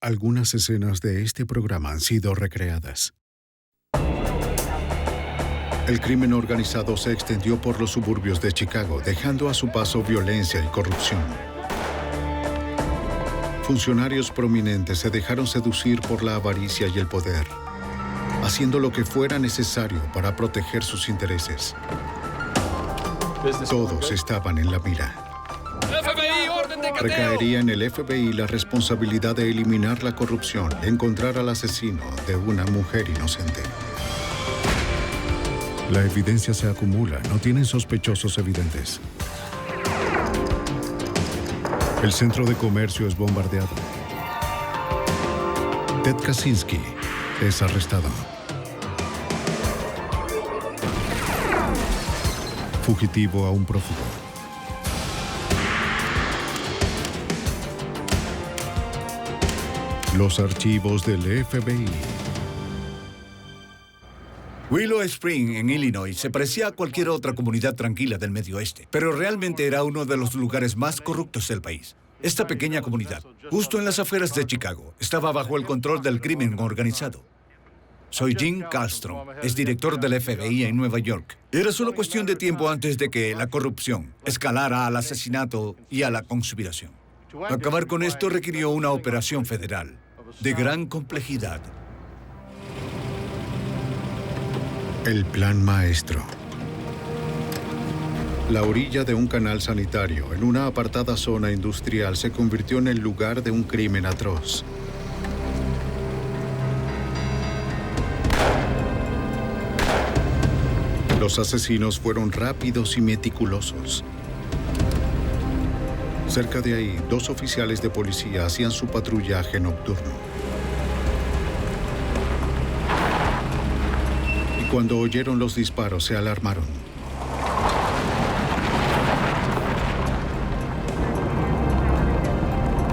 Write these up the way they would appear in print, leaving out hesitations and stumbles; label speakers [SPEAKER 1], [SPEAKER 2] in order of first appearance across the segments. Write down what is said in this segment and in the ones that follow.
[SPEAKER 1] Algunas escenas de este programa han sido recreadas. El crimen organizado se extendió por los suburbios de Chicago, dejando a su paso violencia y corrupción. Funcionarios prominentes se dejaron seducir por la avaricia y el poder, haciendo lo que fuera necesario para proteger sus intereses. Todos estaban en la mira.
[SPEAKER 2] ¡FBI, orden de cateo!
[SPEAKER 1] Recaería en el FBI la responsabilidad de eliminar la corrupción y encontrar al asesino de una mujer inocente. La evidencia se acumula, no tienen sospechosos evidentes. El centro de comercio es bombardeado. Ted Kaczynski es arrestado. Fugitivo a un prófugo. Los archivos del FBI.
[SPEAKER 3] Willow Spring, en Illinois, se parecía a cualquier otra comunidad tranquila del Medio Oeste, pero realmente era uno de los lugares más corruptos del país. Esta pequeña comunidad, justo en las afueras de Chicago, estaba bajo el control del crimen organizado. Soy Jim Kallstrom, es director del FBI en Nueva York. Era solo cuestión de tiempo antes de que la corrupción escalara al asesinato y a la conspiración. Acabar con esto requirió una operación federal de gran complejidad.
[SPEAKER 1] El plan maestro. La orilla de un canal sanitario en una apartada zona industrial se convirtió en el lugar de un crimen atroz. Los asesinos fueron rápidos y meticulosos. Cerca de ahí, 2 oficiales de policía hacían su patrullaje nocturno. Y cuando oyeron los disparos, se alarmaron.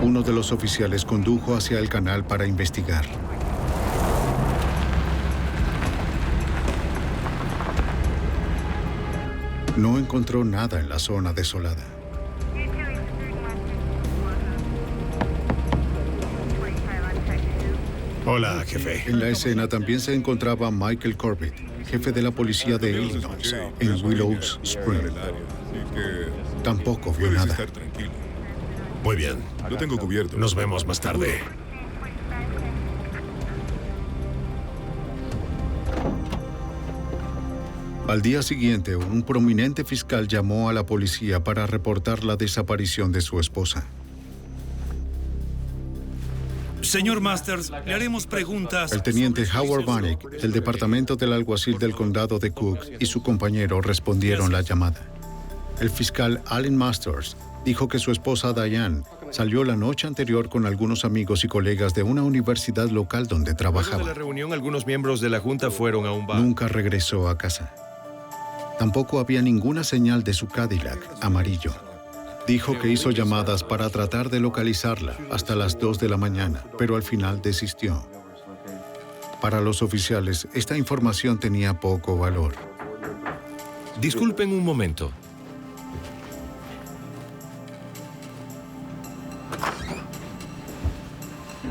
[SPEAKER 1] Uno de los oficiales condujo hacia el canal para investigar. No encontró nada en la zona desolada.
[SPEAKER 4] Hola, jefe.
[SPEAKER 1] En la escena también se encontraba Michael Corbett, jefe de la policía de Illinois, en Willow Spring. Tampoco vio nada.
[SPEAKER 4] Muy bien.
[SPEAKER 5] Lo tengo cubierto.
[SPEAKER 4] Nos vemos más tarde.
[SPEAKER 1] Al día siguiente, un prominente fiscal llamó a la policía para reportar la desaparición de su esposa.
[SPEAKER 6] Señor Masters, le haremos preguntas.
[SPEAKER 1] El teniente Howard Vanek, del departamento del alguacil del condado de Cook, y su compañero respondieron la llamada. El fiscal Allen Masters dijo que su esposa Diane salió la noche anterior con algunos amigos y colegas de una universidad local donde
[SPEAKER 4] Luego de la
[SPEAKER 1] trabajaba.
[SPEAKER 4] reunión, algunos miembros de la Junta fueron a un bar.
[SPEAKER 1] Nunca regresó a casa. Tampoco había ninguna señal de su Cadillac amarillo. Dijo que hizo llamadas para tratar de localizarla hasta las 2 de la mañana, pero al final desistió. Para los oficiales, esta información tenía poco valor.
[SPEAKER 4] Disculpen un momento.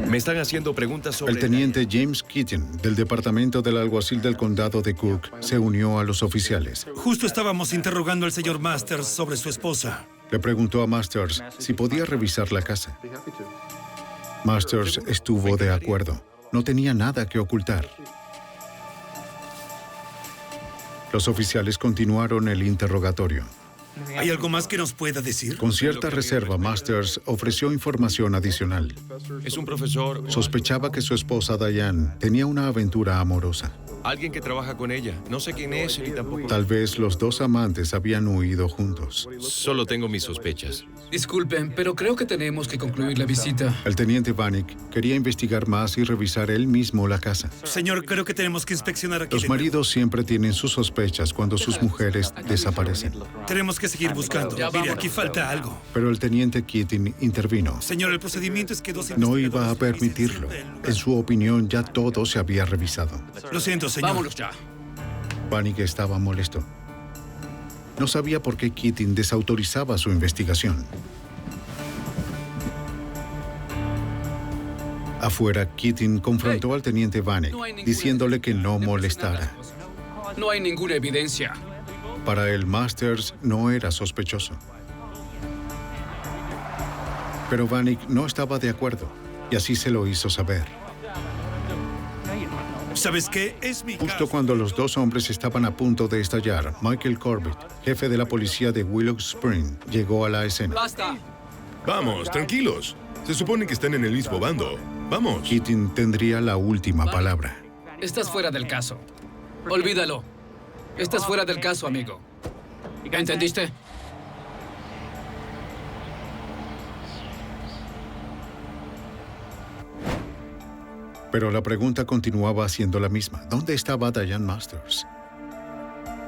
[SPEAKER 4] Me están haciendo preguntas sobre...
[SPEAKER 1] El teniente James Keating, del departamento del alguacil del condado de Cook, se unió a los oficiales.
[SPEAKER 6] Justo estábamos interrogando al señor Masters sobre su esposa.
[SPEAKER 1] Le preguntó a Masters si podía revisar la casa. Masters estuvo de acuerdo. No tenía nada que ocultar. Los oficiales continuaron el interrogatorio.
[SPEAKER 6] ¿Hay algo más que nos pueda decir?
[SPEAKER 1] Con cierta reserva, Masters ofreció información adicional.
[SPEAKER 4] Es un profesor...
[SPEAKER 1] Sospechaba que su esposa Diane tenía una aventura amorosa.
[SPEAKER 4] Alguien que trabaja con ella. No sé quién es ni tampoco...
[SPEAKER 1] Tal vez los 2 amantes habían huido juntos.
[SPEAKER 4] Solo tengo mis sospechas.
[SPEAKER 2] Disculpen, pero creo que tenemos que concluir la visita.
[SPEAKER 1] El teniente Vanek quería investigar más y revisar él mismo la casa.
[SPEAKER 6] Señor, creo que tenemos que inspeccionar aquí.
[SPEAKER 1] Los maridos siempre tienen sus sospechas cuando sus mujeres desaparecen.
[SPEAKER 6] Tenemos que seguir buscando. Mire, aquí falta algo.
[SPEAKER 1] Pero el teniente Keating intervino.
[SPEAKER 6] Señor, el procedimiento es que 2
[SPEAKER 1] No iba a permitirlo. En su opinión, ya todo se había revisado.
[SPEAKER 6] Lo siento, señor.
[SPEAKER 2] Vámonos ya.
[SPEAKER 1] Vanek estaba molesto. No sabía por qué Keating desautorizaba su investigación. Afuera, Keating confrontó al teniente Vanek, diciéndole que no molestara.
[SPEAKER 2] No hay ninguna evidencia.
[SPEAKER 1] Para el Masters no era sospechoso. Pero Vanek no estaba de acuerdo, y así se lo hizo saber.
[SPEAKER 6] ¿Sabes qué? Es mi
[SPEAKER 1] Justo
[SPEAKER 6] caso.
[SPEAKER 1] cuando los dos hombres estaban a punto de estallar, Michael Corbett, jefe de la policía de Willow Spring, llegó a la escena.
[SPEAKER 2] ¡Basta!
[SPEAKER 5] Vamos, tranquilos. Se supone que están en el mismo bando. Vamos.
[SPEAKER 1] Keating tendría la última palabra.
[SPEAKER 2] Estás fuera del caso. Olvídalo. Estás fuera del caso, amigo. ¿Entendiste?
[SPEAKER 1] Pero la pregunta continuaba siendo la misma. ¿Dónde estaba Diane Masters?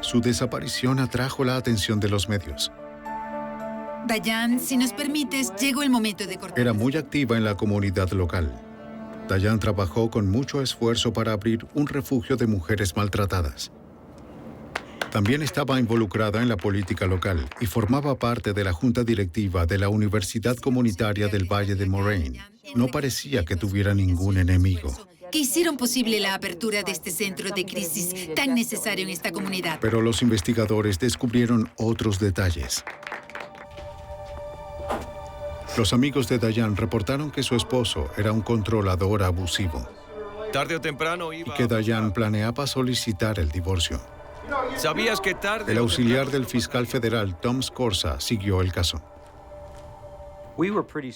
[SPEAKER 1] Su desaparición atrajo la atención de los medios.
[SPEAKER 7] Diane, si nos permites, llegó el momento de cortar.
[SPEAKER 1] Era muy activa en la comunidad local. Diane trabajó con mucho esfuerzo para abrir un refugio de mujeres maltratadas. También estaba involucrada en la política local y formaba parte de la junta directiva de la Universidad Comunitaria del Valle de Moraine. No parecía que tuviera ningún enemigo.
[SPEAKER 7] Que hicieron posible la apertura de este centro de crisis tan necesario en esta comunidad.
[SPEAKER 1] Pero los investigadores descubrieron otros detalles. Los amigos de Diane reportaron que su esposo era un controlador abusivo
[SPEAKER 4] Tarde o temprano
[SPEAKER 1] y
[SPEAKER 4] iba...
[SPEAKER 1] que Diane planeaba solicitar el divorcio.
[SPEAKER 4] ¿Sabías que tarde
[SPEAKER 1] El
[SPEAKER 4] o
[SPEAKER 1] auxiliar del fiscal federal Tom Scorza siguió el caso.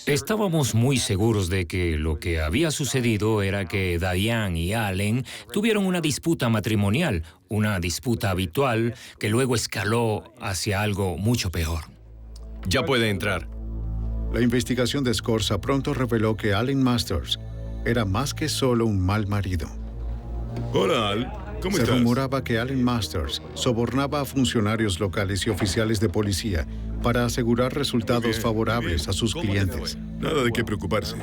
[SPEAKER 8] Estábamos muy seguros de que lo que había sucedido era que Diane y Allen tuvieron una disputa matrimonial, una disputa habitual que luego escaló hacia algo mucho peor.
[SPEAKER 4] Ya puede entrar.
[SPEAKER 1] La investigación de Scorza pronto reveló que Allen Masters era más que solo un mal marido.
[SPEAKER 5] Hola, Al. ¿Cómo
[SPEAKER 1] Se
[SPEAKER 5] estás?
[SPEAKER 1] rumoraba que Allen Masters sobornaba a funcionarios locales y oficiales de policía para asegurar resultados
[SPEAKER 5] Muy bien,
[SPEAKER 1] favorables
[SPEAKER 5] muy bien.
[SPEAKER 1] a sus
[SPEAKER 5] ¿Cómo te
[SPEAKER 1] clientes.
[SPEAKER 5] fue? Nada de qué preocuparse.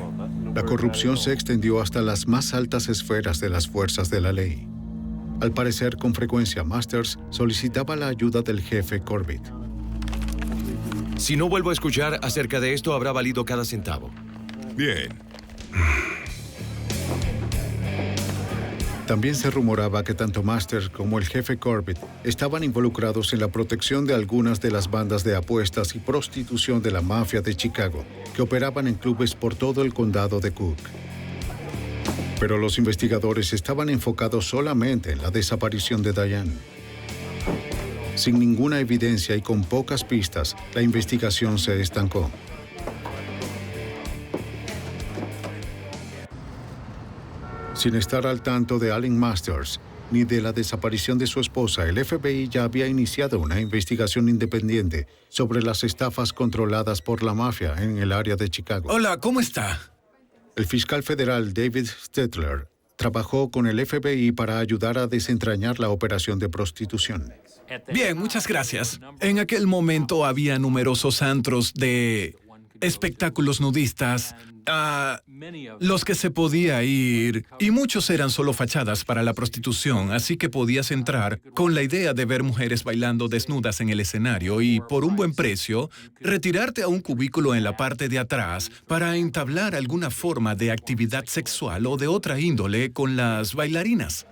[SPEAKER 1] La corrupción se extendió hasta las más altas esferas de las fuerzas de la ley. Al parecer, con frecuencia, Masters solicitaba la ayuda del jefe Corbett.
[SPEAKER 4] Si no vuelvo a escuchar acerca de esto, habrá valido cada centavo.
[SPEAKER 5] Bien.
[SPEAKER 1] También se rumoraba que tanto Masters como el jefe Corbett estaban involucrados en la protección de algunas de las bandas de apuestas y prostitución de la mafia de Chicago, que operaban en clubes por todo el condado de Cook. Pero los investigadores estaban enfocados solamente en la desaparición de Diane. Sin ninguna evidencia y con pocas pistas, la investigación se estancó. Sin estar al tanto de Allen Masters ni de la desaparición de su esposa, el FBI ya había iniciado una investigación independiente sobre las estafas controladas por la mafia en el área de Chicago.
[SPEAKER 3] Hola, ¿cómo está?
[SPEAKER 1] El fiscal federal David Stetler trabajó con el FBI para ayudar a desentrañar la operación de prostitución.
[SPEAKER 9] Bien, muchas gracias. En aquel momento había numerosos antros de espectáculos nudistas, los que se podía ir, y muchos eran solo fachadas para la prostitución, así que podías entrar con la idea de ver mujeres bailando desnudas en el escenario y, por un buen precio, retirarte a un cubículo en la parte de atrás para entablar alguna forma de actividad sexual o de otra índole con las bailarinas.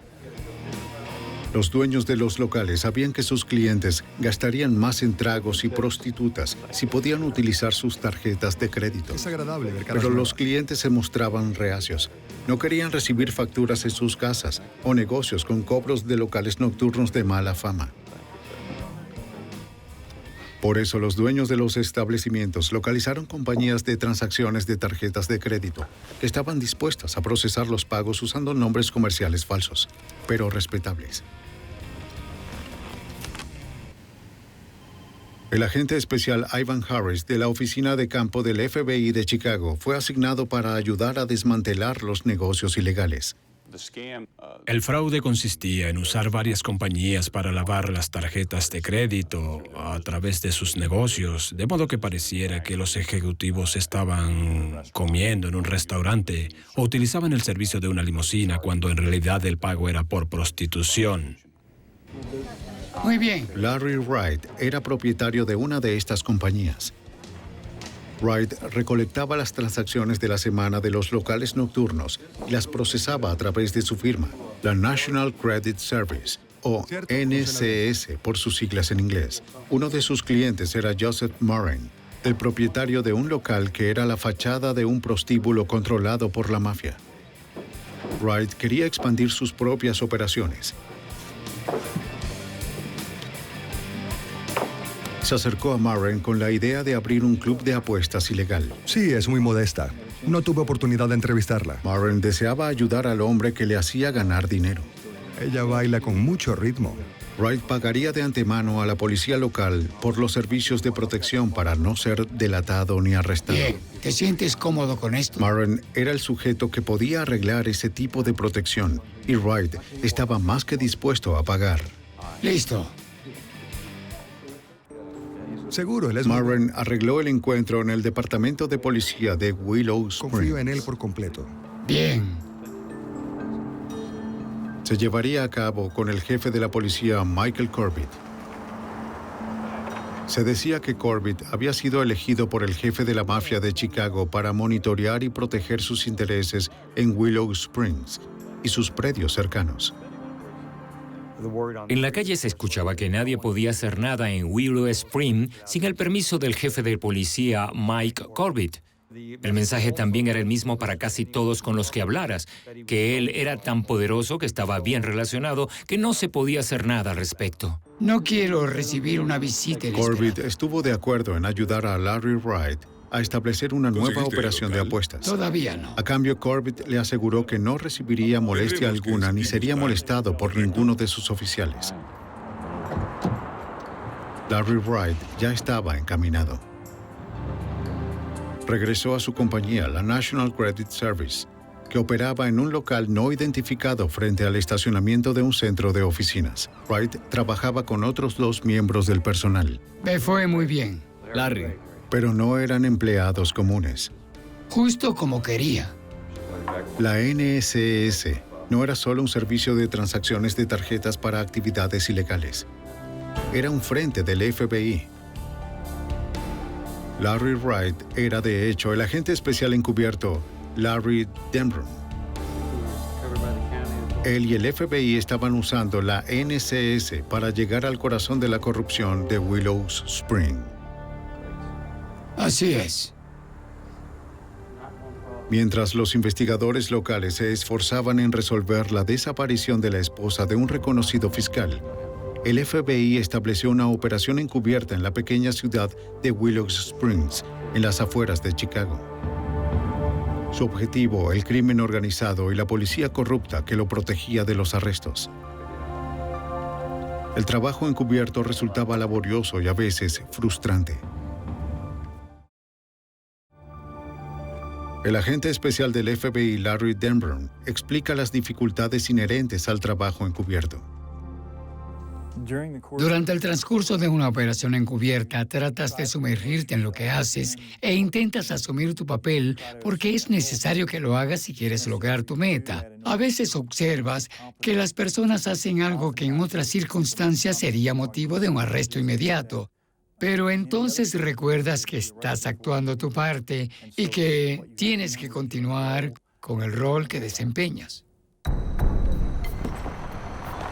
[SPEAKER 1] Los dueños de los locales sabían que sus clientes gastarían más en tragos y prostitutas si podían utilizar sus tarjetas de crédito.
[SPEAKER 10] Es agradable ver caras
[SPEAKER 1] Pero los
[SPEAKER 10] nuevas.
[SPEAKER 1] clientes se mostraban reacios. No querían recibir facturas en sus casas o negocios con cobros de locales nocturnos de mala fama. Por eso los dueños de los establecimientos localizaron compañías de transacciones de tarjetas de crédito que estaban dispuestas a procesar los pagos usando nombres comerciales falsos, pero respetables. El agente especial Ivan Harris de la oficina de campo del FBI de Chicago fue asignado para ayudar a desmantelar los negocios ilegales.
[SPEAKER 11] El fraude consistía en usar varias compañías para lavar las tarjetas de crédito a través de sus negocios, de modo que pareciera que los ejecutivos estaban comiendo en un restaurante o utilizaban el servicio de una limusina cuando en realidad el pago era por prostitución.
[SPEAKER 1] Muy bien. Larry Wright era propietario de una de estas compañías. Wright recolectaba las transacciones de la semana de los locales nocturnos y las procesaba a través de su firma, la National Credit Service, o NCS por sus siglas en inglés. Uno de sus clientes era Joseph Moran, el propietario de un local que era la fachada de un prostíbulo controlado por la mafia. Wright quería expandir sus propias operaciones. Se acercó a Moran con la idea de abrir un club de apuestas ilegal.
[SPEAKER 10] Sí, es muy modesta. No tuve oportunidad de entrevistarla.
[SPEAKER 1] Moran deseaba ayudar al hombre que le hacía ganar dinero.
[SPEAKER 10] Ella baila con mucho ritmo.
[SPEAKER 1] Wright pagaría de antemano a la policía local por los servicios de protección para no ser delatado ni arrestado.
[SPEAKER 12] Bien, ¿te sientes cómodo con esto?
[SPEAKER 1] Moran era el sujeto que podía arreglar ese tipo de protección y Wright estaba más que dispuesto a pagar.
[SPEAKER 12] Listo.
[SPEAKER 10] Seguro, él es...
[SPEAKER 1] Moran arregló el encuentro en el departamento de policía de Willow Springs.
[SPEAKER 10] Confío en él por completo.
[SPEAKER 12] Bien.
[SPEAKER 1] Se llevaría a cabo con el jefe de la policía, Michael Corbett. Se decía que Corbett había sido elegido por el jefe de la mafia de Chicago para monitorear y proteger sus intereses en Willow Springs y sus predios cercanos.
[SPEAKER 8] En la calle se escuchaba que nadie podía hacer nada en Willow Springs sin el permiso del jefe de policía, Mike Corbett. El mensaje también era el mismo para casi todos con los que hablaras, que él era tan poderoso que estaba bien relacionado que no se podía hacer nada al respecto.
[SPEAKER 12] No quiero recibir una visita inesperada.
[SPEAKER 1] Corbett estuvo de acuerdo en ayudar a Larry Wright a establecer una nueva operación de apuestas.
[SPEAKER 12] Todavía no.
[SPEAKER 1] A cambio, Corbett le aseguró que no recibiría molestia alguna ni sería molestado por ninguno de sus oficiales. Larry Wright ya estaba encaminado. Regresó a su compañía, la National Credit Service, que operaba en un local no identificado frente al estacionamiento de un centro de oficinas. Wright trabajaba con otros 2 miembros del personal.
[SPEAKER 12] Me fue muy bien.
[SPEAKER 2] Larry.
[SPEAKER 1] Pero no eran empleados comunes.
[SPEAKER 12] Justo como quería.
[SPEAKER 1] La NCS no era solo un servicio de transacciones de tarjetas para actividades ilegales. Era un frente del FBI. Larry Wright era, de hecho, el agente especial encubierto Larry Denbrough. Él y el FBI estaban usando la NCS para llegar al corazón de la corrupción de Willow Springs.
[SPEAKER 12] Así es.
[SPEAKER 1] Mientras los investigadores locales se esforzaban en resolver la desaparición de la esposa de un reconocido fiscal, el FBI estableció una operación encubierta en la pequeña ciudad de Willow Springs, en las afueras de Chicago. Su objetivo, el crimen organizado y la policía corrupta que lo protegía de los arrestos. El trabajo encubierto resultaba laborioso y a veces frustrante. El agente especial del FBI, Larry Denbrough, explica las dificultades inherentes al trabajo encubierto.
[SPEAKER 12] Durante el transcurso de una operación encubierta, tratas de sumergirte en lo que haces e intentas asumir tu papel porque es necesario que lo hagas si quieres lograr tu meta. A veces observas que las personas hacen algo que en otras circunstancias sería motivo de un arresto inmediato. Pero entonces recuerdas que estás actuando tu parte y que tienes que continuar con el rol que desempeñas.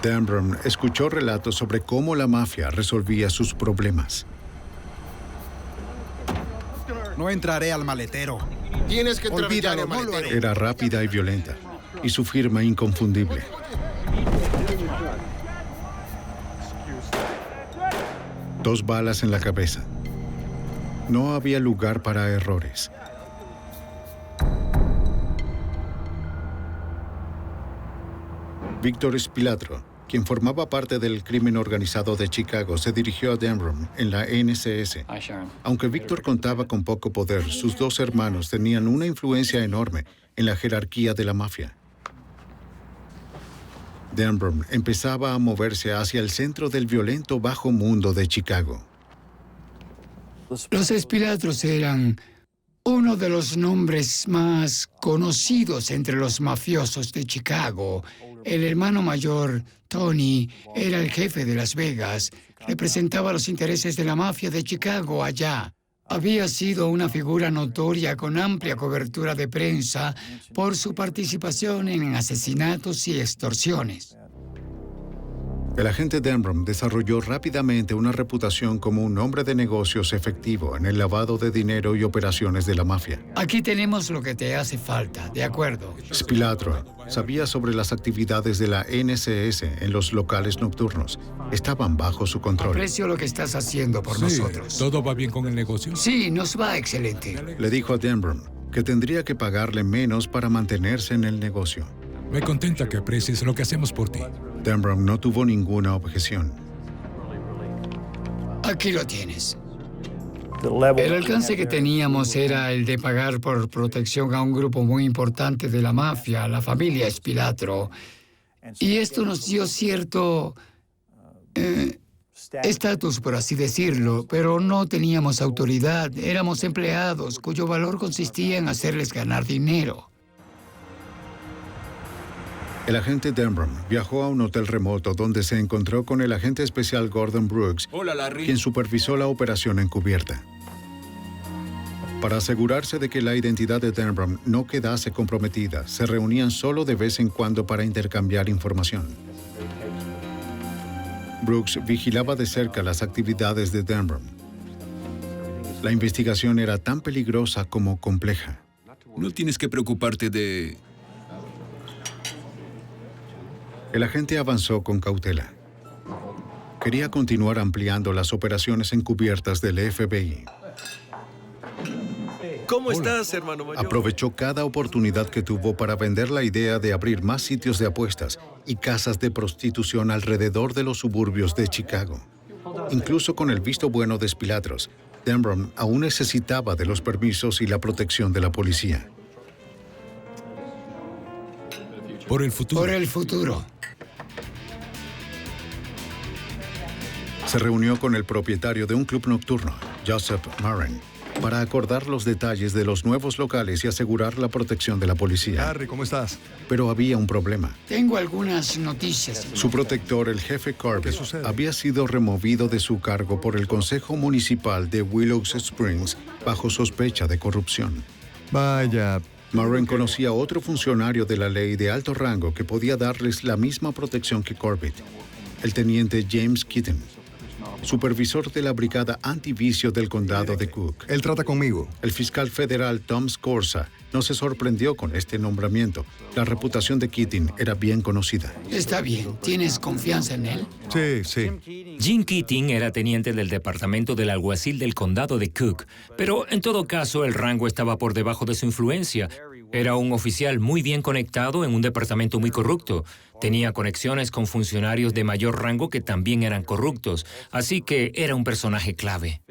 [SPEAKER 1] Denbrough escuchó relatos sobre cómo la mafia resolvía sus problemas.
[SPEAKER 13] No entraré al maletero.
[SPEAKER 14] Tienes que entrar.
[SPEAKER 13] Olvídalo, no lo haré.
[SPEAKER 1] Era rápida y violenta, y su firma inconfundible. Dos balas en la cabeza. No había lugar para errores. Víctor Spilatro, quien formaba parte del crimen organizado de Chicago, se dirigió a Denbrough en la NCS. Aunque Víctor contaba con poco poder, sus 2 hermanos tenían una influencia enorme en la jerarquía de la mafia. Denbrough empezaba a moverse hacia el centro del violento bajo mundo de Chicago.
[SPEAKER 12] Los Spilatros eran uno de los nombres más conocidos entre los mafiosos de Chicago. El hermano mayor, Tony, era el jefe de Las Vegas. Representaba los intereses de la mafia de Chicago allá. Había sido una figura notoria con amplia cobertura de prensa por su participación en asesinatos y extorsiones.
[SPEAKER 1] El agente Denbrough desarrolló rápidamente una reputación como un hombre de negocios efectivo en el lavado de dinero y operaciones de la mafia.
[SPEAKER 12] Aquí tenemos lo que te hace falta, ¿de acuerdo?
[SPEAKER 1] Spilatro sabía sobre las actividades de la NCS en los locales nocturnos. Estaban bajo su control.
[SPEAKER 12] Aprecio lo que estás haciendo por nosotros.
[SPEAKER 14] ¿Todo va bien con el negocio?
[SPEAKER 12] Sí, nos va excelente.
[SPEAKER 1] Le dijo a Denbrough que tendría que pagarle menos para mantenerse en el negocio.
[SPEAKER 14] Me contenta que aprecies lo que hacemos por ti.
[SPEAKER 1] Denbrough no tuvo ninguna objeción.
[SPEAKER 12] Aquí lo tienes. El alcance que teníamos era el de pagar por protección a un grupo muy importante de la mafia, la familia Spilatro. Y esto nos dio cierto estatus, por así decirlo, pero no teníamos autoridad. Éramos empleados cuyo valor consistía en hacerles ganar dinero.
[SPEAKER 1] El agente Denbrough viajó a un hotel remoto donde se encontró con el agente especial Gordon Brooks, quien supervisó la operación encubierta. Para asegurarse de que la identidad de Denbrough no quedase comprometida, se reunían solo de vez en cuando para intercambiar información. Brooks vigilaba de cerca las actividades de Denbrough. La investigación era tan peligrosa como compleja.
[SPEAKER 15] No tienes que preocuparte de...
[SPEAKER 1] El agente avanzó con cautela. Quería continuar ampliando las operaciones encubiertas del FBI.
[SPEAKER 16] ¿Cómo estás, hermano mayor?
[SPEAKER 1] Aprovechó cada oportunidad que tuvo para vender la idea de abrir más sitios de apuestas y casas de prostitución alrededor de los suburbios de Chicago. Incluso con el visto bueno de Spilatros, Denbrough aún necesitaba de los permisos y la protección de la policía.
[SPEAKER 14] Por el futuro.
[SPEAKER 12] Por el futuro.
[SPEAKER 1] Se reunió con el propietario de un club nocturno, Joseph Marin, para acordar los detalles de los nuevos locales y asegurar la protección de la policía.
[SPEAKER 10] Harry, ¿cómo estás?
[SPEAKER 1] Pero había un problema.
[SPEAKER 12] Tengo algunas noticias.
[SPEAKER 1] Su protector, el jefe Corbett, había sido removido de su cargo por el Consejo Municipal de Willow Springs bajo sospecha de corrupción.
[SPEAKER 10] Vaya.
[SPEAKER 1] Marin conocía a otro funcionario de la ley de alto rango que podía darles la misma protección que Corbett, el teniente James Keaton, supervisor de la brigada antivicio del condado de Cook.
[SPEAKER 10] Él trata conmigo.
[SPEAKER 1] El fiscal federal Tom Scorza no se sorprendió con este nombramiento. La reputación de Keating era bien conocida.
[SPEAKER 12] Está bien. ¿Tienes confianza en él?
[SPEAKER 10] Sí.
[SPEAKER 8] Jim Keating era teniente del departamento del alguacil del condado de Cook, pero en todo caso el rango estaba por debajo de su influencia. Era un oficial muy bien conectado en un departamento muy corrupto. Tenía conexiones con funcionarios de mayor rango que también eran corruptos, así que era un personaje clave.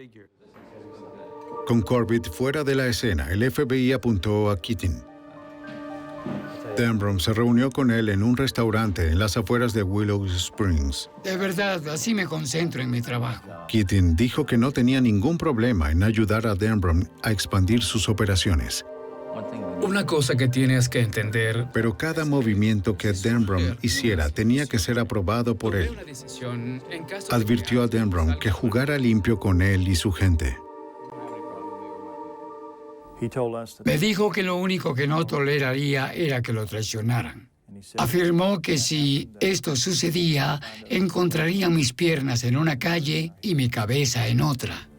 [SPEAKER 1] Con Corbett fuera de la escena, el FBI apuntó a Keating. Denbrough se reunió con él en un restaurante en las afueras de Willow Springs.
[SPEAKER 12] De verdad, así me concentro en mi trabajo.
[SPEAKER 1] Keating dijo que no tenía ningún problema en ayudar a Denbrough a expandir sus operaciones.
[SPEAKER 2] Una cosa que tienes que entender...
[SPEAKER 1] Pero cada movimiento que Denbrough hiciera tenía que ser aprobado por él. Advirtió a Denbrough que jugara limpio con él y su gente.
[SPEAKER 12] Me dijo que lo único que no toleraría era que lo traicionaran. Afirmó que si esto sucedía, encontrarían mis piernas en una calle y mi cabeza en otra.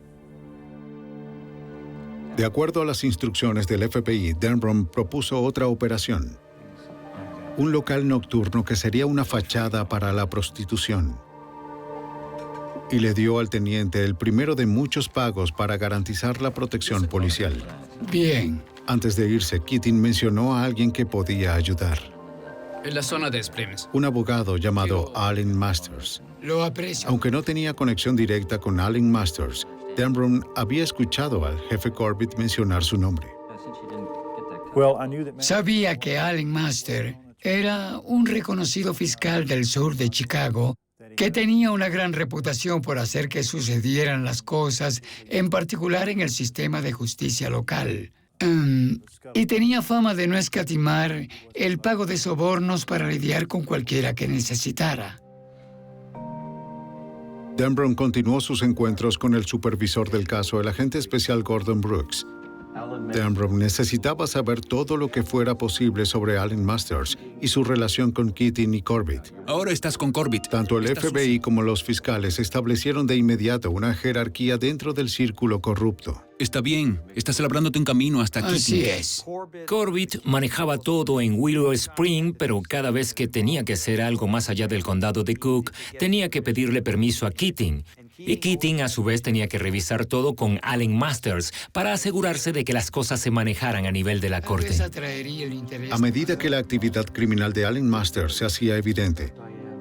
[SPEAKER 1] De acuerdo a las instrucciones del FBI, Denbrough propuso otra operación. Un local nocturno que sería una fachada para la prostitución. Y le dio al teniente el primero de muchos pagos para garantizar la protección policial.
[SPEAKER 12] Bien.
[SPEAKER 1] Antes de irse, Keating mencionó a alguien que podía ayudar.
[SPEAKER 2] En la zona de Springs.
[SPEAKER 1] Un abogado llamado Allen Masters.
[SPEAKER 12] Lo aprecio.
[SPEAKER 1] Aunque no tenía conexión directa con Allen Masters, Denbrough había escuchado al jefe Corbett mencionar su nombre.
[SPEAKER 12] Sabía que Allen Masters era un reconocido fiscal del sur de Chicago que tenía una gran reputación por hacer que sucedieran las cosas, en particular en el sistema de justicia local. Y tenía fama de no escatimar el pago de sobornos para lidiar con cualquiera que necesitara.
[SPEAKER 1] Denbrough continuó sus encuentros con el supervisor del caso, el agente especial Gordon Brooks. Denbrough necesitaba saber todo lo que fuera posible sobre Allen Masters y su relación con Keating y Corbett.
[SPEAKER 15] Ahora estás con Corbett.
[SPEAKER 1] Tanto el FBI como los fiscales establecieron de inmediato una jerarquía dentro del círculo corrupto.
[SPEAKER 15] Está bien, estás labrándote un camino hasta aquí.
[SPEAKER 12] Así es.
[SPEAKER 8] Corbett manejaba todo en Willow Spring, pero cada vez que tenía que hacer algo más allá del condado de Cook, tenía que pedirle permiso a Keating. Y Keating, a su vez, tenía que revisar todo con Allen Masters para asegurarse de que las cosas se manejaran a nivel de la corte.
[SPEAKER 1] A medida que la actividad criminal de Allen Masters se hacía evidente,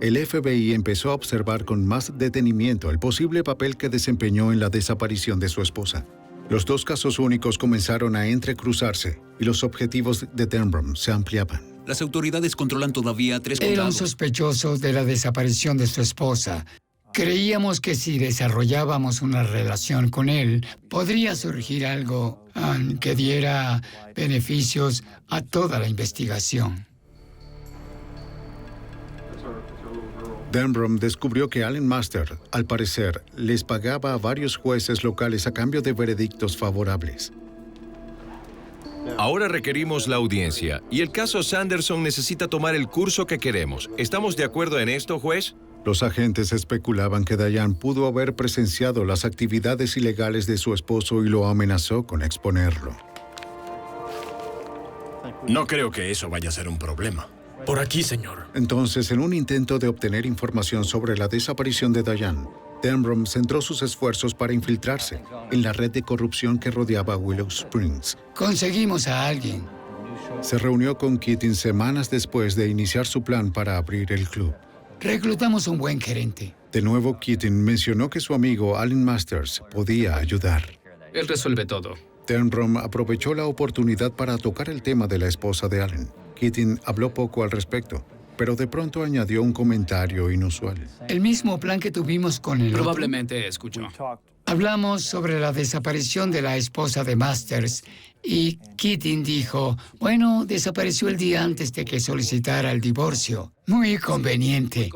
[SPEAKER 1] el FBI empezó a observar con más detenimiento el posible papel que desempeñó en la desaparición de su esposa. Los dos casos únicos comenzaron a entrecruzarse y los objetivos de Denbrough se ampliaban.
[SPEAKER 15] Las autoridades controlan todavía 3
[SPEAKER 12] Era un
[SPEAKER 15] condados.
[SPEAKER 12] sospechoso de la desaparición de su esposa. Creíamos que si desarrollábamos una relación con él, podría surgir algo que diera beneficios a toda la investigación.
[SPEAKER 1] Denbrough descubrió que Allen Masters, al parecer, les pagaba a varios jueces locales a cambio de veredictos favorables.
[SPEAKER 4] Ahora requerimos la audiencia y el caso Sanderson necesita tomar el curso que queremos. ¿Estamos de acuerdo en esto, juez?
[SPEAKER 1] Los agentes especulaban que Diane pudo haber presenciado las actividades ilegales de su esposo y lo amenazó con exponerlo.
[SPEAKER 6] No creo que eso vaya a ser un problema. Por aquí, señor.
[SPEAKER 1] Entonces, en un intento de obtener información sobre la desaparición de Diane, Denbrough centró sus esfuerzos para infiltrarse en la red de corrupción que rodeaba Willow Springs.
[SPEAKER 12] Conseguimos a alguien.
[SPEAKER 1] Se reunió con Keating semanas después de iniciar su plan para abrir el club.
[SPEAKER 12] Reclutamos un buen gerente.
[SPEAKER 1] De nuevo, Keating mencionó que su amigo Allen Masters podía ayudar.
[SPEAKER 2] Él resuelve todo.
[SPEAKER 1] Denbrough aprovechó la oportunidad para tocar el tema de la esposa de Allen. Keating habló poco al respecto, pero de pronto añadió un comentario inusual.
[SPEAKER 12] El mismo plan que tuvimos con el
[SPEAKER 2] Probablemente escuchó.
[SPEAKER 12] Hablamos sobre la desaparición de la esposa de Masters y Keating dijo, bueno, desapareció el día antes de que solicitara el divorcio. Muy conveniente.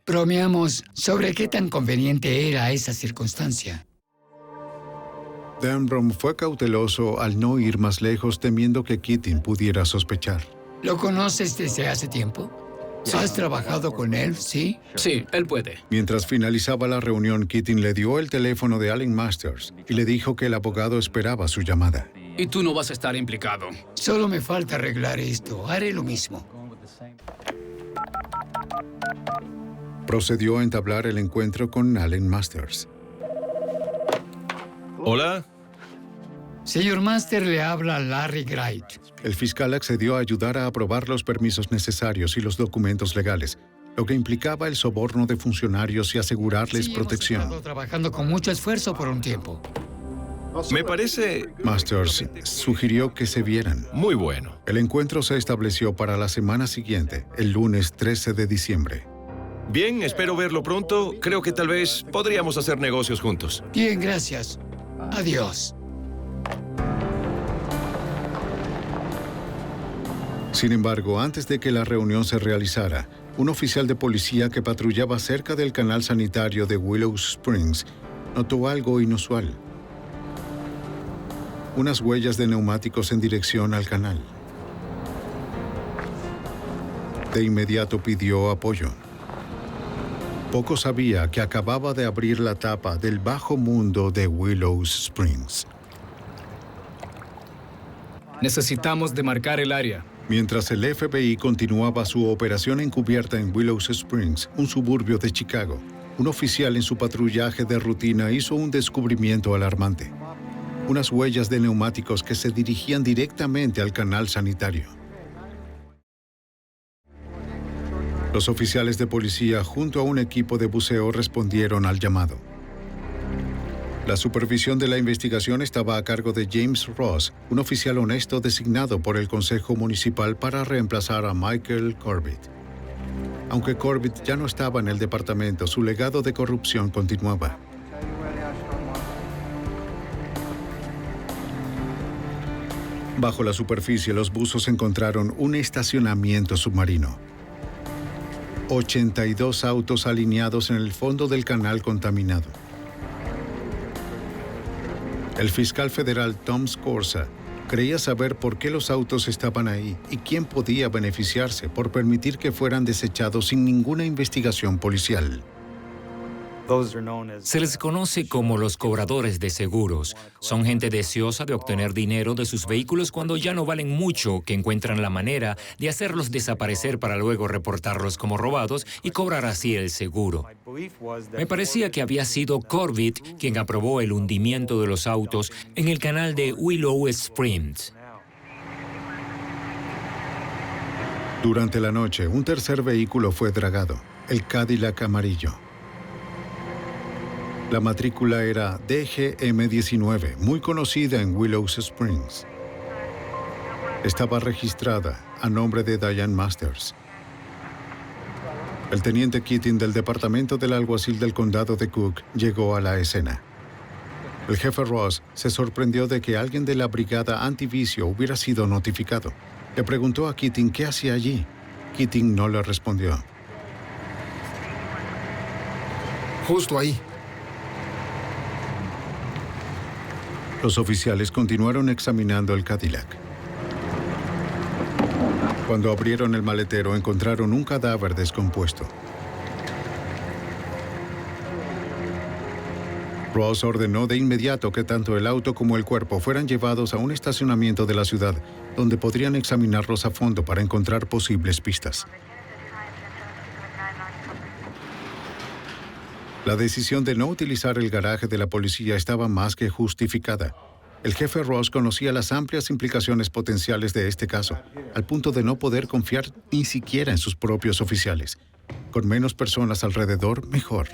[SPEAKER 12] Bromeamos sobre qué tan conveniente era esa circunstancia.
[SPEAKER 1] Denbrough fue cauteloso al no ir más lejos, temiendo que Keating pudiera sospechar.
[SPEAKER 12] ¿Lo conoces desde hace tiempo? ¿Has trabajado con él, sí?
[SPEAKER 2] Sí, él puede.
[SPEAKER 1] Mientras finalizaba la reunión, Keating le dio el teléfono de Allen Masters y le dijo que el abogado esperaba su llamada.
[SPEAKER 2] Y tú no vas a estar implicado.
[SPEAKER 12] Solo me falta arreglar esto. Haré lo mismo.
[SPEAKER 1] Procedió a entablar el encuentro con Allen Masters.
[SPEAKER 4] Hola.
[SPEAKER 12] Señor Master, le habla Larry Wright.
[SPEAKER 1] El fiscal accedió a ayudar a aprobar los permisos necesarios y los documentos legales, lo que implicaba el soborno de funcionarios y asegurarles protección.
[SPEAKER 12] Hemos estado trabajando con mucho esfuerzo por un tiempo.
[SPEAKER 4] Me parece...
[SPEAKER 1] Masters sugirió que se vieran.
[SPEAKER 4] Muy bueno.
[SPEAKER 1] El encuentro se estableció para la semana siguiente, el lunes 13 de diciembre.
[SPEAKER 4] Bien, espero verlo pronto. Creo que tal vez podríamos hacer negocios juntos.
[SPEAKER 12] Bien, gracias. Adiós.
[SPEAKER 1] Sin embargo, antes de que la reunión se realizara, un oficial de policía que patrullaba cerca del canal sanitario de Willow Springs notó algo inusual. Unas huellas de neumáticos en dirección al canal. De inmediato pidió apoyo. Poco sabía que acababa de abrir la tapa del bajo mundo de Willow Springs.
[SPEAKER 2] Necesitamos demarcar el área.
[SPEAKER 1] Mientras el FBI continuaba su operación encubierta en Willow Springs, un suburbio de Chicago, un oficial en su patrullaje de rutina hizo un descubrimiento alarmante. Unas huellas de neumáticos que se dirigían directamente al canal sanitario. Los oficiales de policía, junto a un equipo de buceo, respondieron al llamado. La supervisión de la investigación estaba a cargo de James Ross, un oficial honesto designado por el Consejo Municipal para reemplazar a Michael Corbett. Aunque Corbett ya no estaba en el departamento, su legado de corrupción continuaba. Bajo la superficie, los buzos encontraron un estacionamiento submarino. 82 autos alineados en el fondo del canal contaminado. El fiscal federal Tom Scorza creía saber por qué los autos estaban ahí y quién podía beneficiarse por permitir que fueran desechados sin ninguna investigación policial.
[SPEAKER 8] Se les conoce como los cobradores de seguros. Son gente deseosa de obtener dinero de sus vehículos cuando ya no valen mucho, que encuentran la manera de hacerlos desaparecer para luego reportarlos como robados y cobrar así el seguro. Me parecía que había sido Corbett quien aprobó el hundimiento de los autos en el canal de Willow Springs.
[SPEAKER 1] Durante la noche, un tercer vehículo fue dragado, el Cadillac amarillo. La matrícula era DGM-19, muy conocida en Willow Springs. Estaba registrada a nombre de Diane Masters. El teniente Keating del departamento del alguacil del condado de Cook llegó a la escena. El jefe Ross se sorprendió de que alguien de la brigada antivicio hubiera sido notificado. Le preguntó a Keating qué hacía allí. Keating no le respondió.
[SPEAKER 13] Justo ahí.
[SPEAKER 1] Los oficiales continuaron examinando el Cadillac. Cuando abrieron el maletero, encontraron un cadáver descompuesto. Ross ordenó de inmediato que tanto el auto como el cuerpo fueran llevados a un estacionamiento de la ciudad, donde podrían examinarlos a fondo para encontrar posibles pistas. La decisión de no utilizar el garaje de la policía estaba más que justificada. El jefe Ross conocía las amplias implicaciones potenciales de este caso, al punto de no poder confiar ni siquiera en sus propios oficiales. Con menos personas alrededor, mejor.